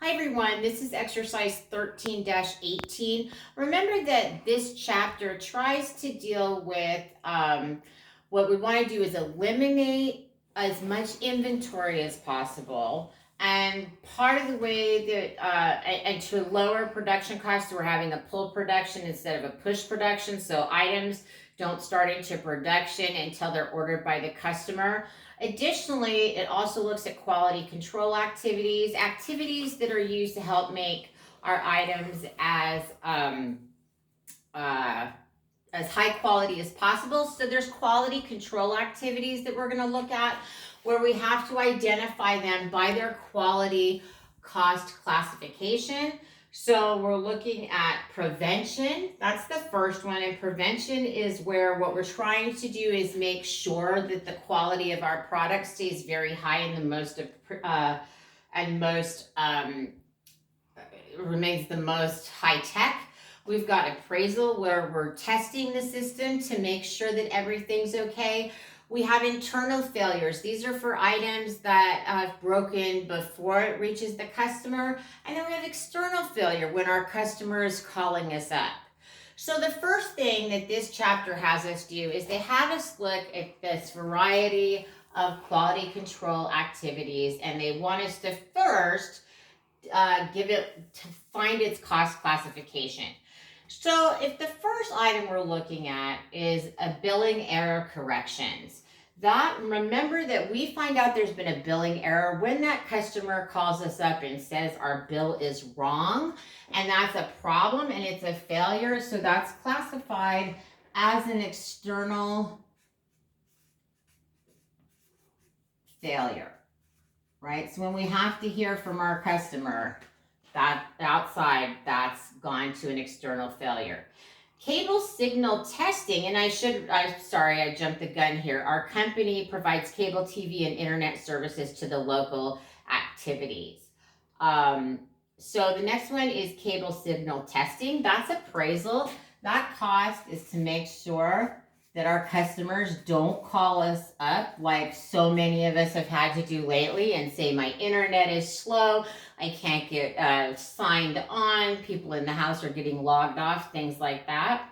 Hi everyone, this is exercise 13-18. Remember that this chapter tries to deal with what we want to do is eliminate as much inventory as possible. And part of the way that, and to lower production costs, we're having a pull production instead of a push production. So items don't start into production until they're ordered by the customer. Additionally, it also looks at quality control activities, activities that are used to help make our items uh, as high quality as possible. So there's quality control activities that we're going to look at where we have to identify them by their quality cost classification. So we're looking at prevention. That's the first one. And prevention is where what we're trying to do is make sure that the quality of our product stays very high and remains the most high tech. We've got appraisal where we're testing the system to make sure that everything's okay. We have internal failures. These are for items that have broken before it reaches the customer. And then we have external failure when our customer is calling us up. So the first thing that this chapter has us do is they have us look at this variety of quality control activities, and they want us to first give it to find its cost classification. So if the first item we're looking at is a billing error corrections, remember that we find out there's been a billing error when that customer calls us up and says our bill is wrong, and that's a problem and it's a failure. So that's classified as an external failure, right? So when we have to hear from our customer that outside, that's gone to an external failure. Cable signal testing, and I'm sorry, I jumped the gun here. Our company provides cable TV and internet services to the local activities. So the next one is cable signal testing. That's appraisal. That cost is to make sure that our customers don't call us up like so many of us have had to do lately and say my internet is slow, I can't get signed on, people in the house are getting logged off, things like that.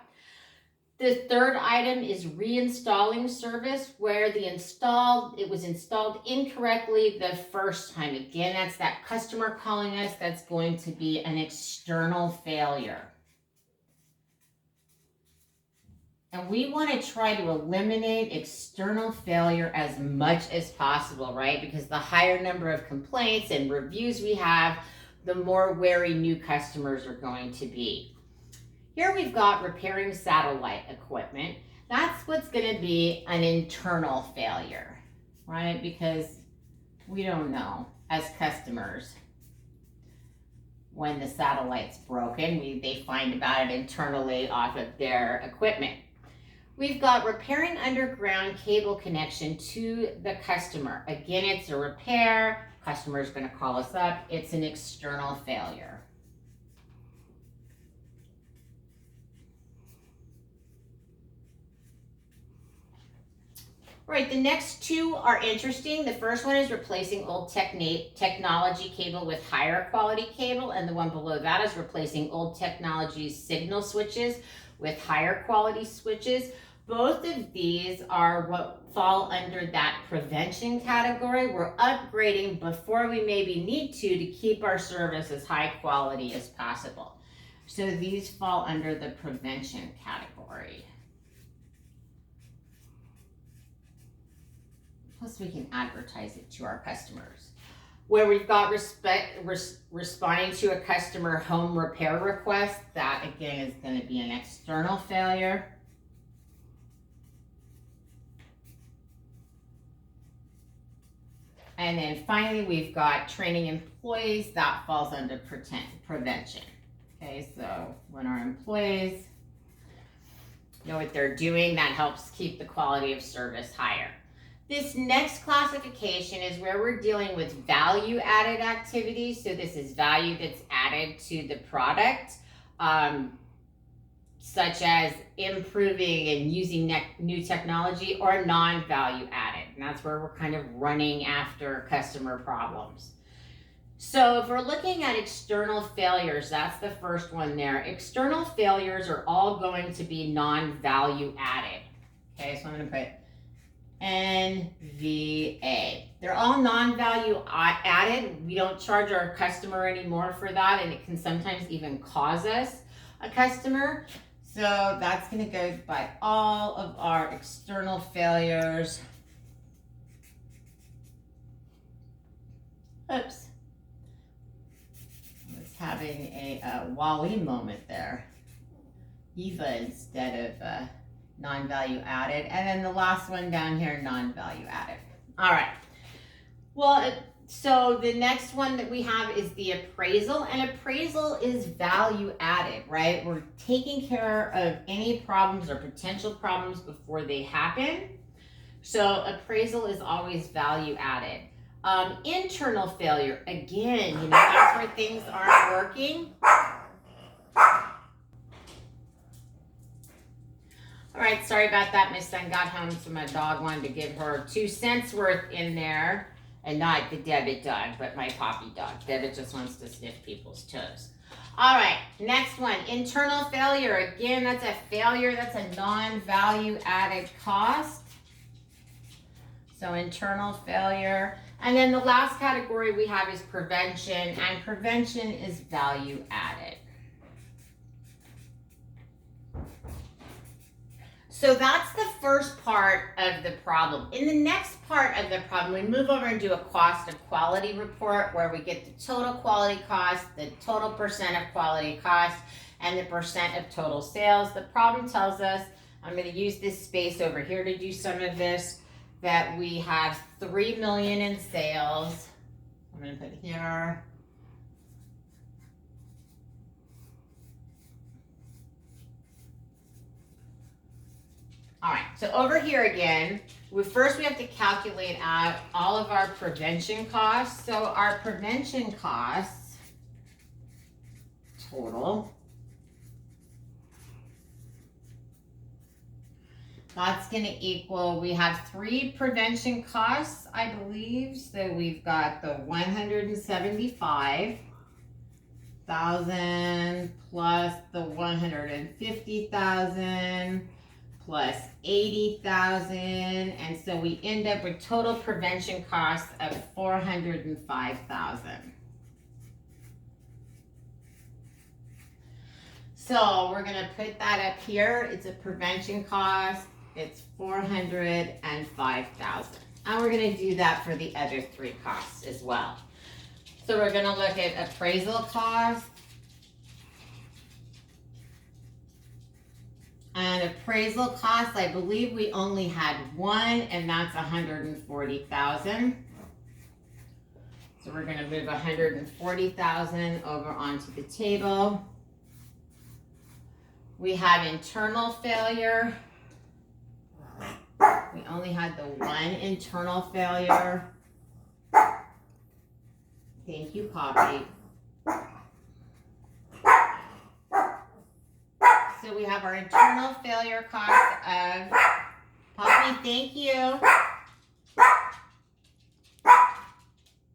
The third item is reinstalling service where it was installed incorrectly the first time. Again, that's that customer calling us, that's going to be an external failure. And we want to try to eliminate external failure as much as possible, right? Because the higher number of complaints and reviews we have, the more wary new customers are going to be. Here we've got repairing satellite equipment. That's what's going to be an internal failure, right? Because we don't know as customers when the satellite's broken. They find about it internally off of their equipment. We've got repairing underground cable connection to the customer. Again, it's a repair. Customer is going to call us up. It's an external failure. All right, the next two are interesting. The first one is replacing old technology cable with higher quality cable, and the one below that is replacing old technology signal switches with higher quality switches. Both of these are what fall under that prevention category. We're upgrading before we maybe need to keep our service as high quality as possible. So these fall under the prevention category. Plus we can advertise it to our customers. Where we've got responding to a customer home repair request, that again is going to be an external failure. And then finally, we've got training employees. That falls under prevention. Okay, so when our employees know what they're doing, that helps keep the quality of service higher. This next classification is where we're dealing with value-added activities. So this is value that's added to the product, such as improving and using new technology, or non-value added. And that's where we're kind of running after customer problems. So if we're looking at external failures, that's the first one there. External failures are all going to be non-value added. Okay, so I'm going to put NVA. They're all non-value added. We don't charge our customer anymore for that, and it can sometimes even cause us a customer. So that's going to go by all of our external failures. Oops. I was having a Wally moment there. Eva instead of non-value added. And then the last one down here, non-value added. All right. Well, so the next one that we have is the appraisal, and appraisal is value added, right? We're taking care of any problems or potential problems before they happen. So appraisal is always value added. Internal failure, again, you know, that's where things aren't working. All right, sorry about that. My son got home, so my dog wanted to give her 2 cents worth in there. And not the Debbit dog, but my Poppy dog. Debbit just wants to sniff people's toes. All right, next one, internal failure. Again, that's a failure. That's a non-value added cost. So internal failure. And then the last category we have is prevention, and prevention is value added. So that's the first part of the problem. In the next part of the problem, we move over and do a cost of quality report where we get the total quality cost, the total percent of quality cost, and the percent of total sales. The problem tells us, I'm going to use this space over here to do some of this, that we have 3 million in sales. I'm going to put here. All right, so over here again, first we have to calculate out all of our prevention costs. So our prevention costs total, that's going to equal, we have 3 prevention costs, I believe. So we've got the 175,000 plus the 150,000. Plus 80,000, and so we end up with total prevention costs of 405,000. So we're gonna put that up here. It's a prevention cost. It's 405,000, and we're gonna do that for the other 3 costs as well. So we're gonna look at appraisal costs. And appraisal costs, I believe we only had one, and that's 140,000. So we're going to move 140,000 over onto the table. We have internal failure. We only had the 1 internal failure. Thank you, Poppy. So we have our internal failure cost of, Poppy, thank you.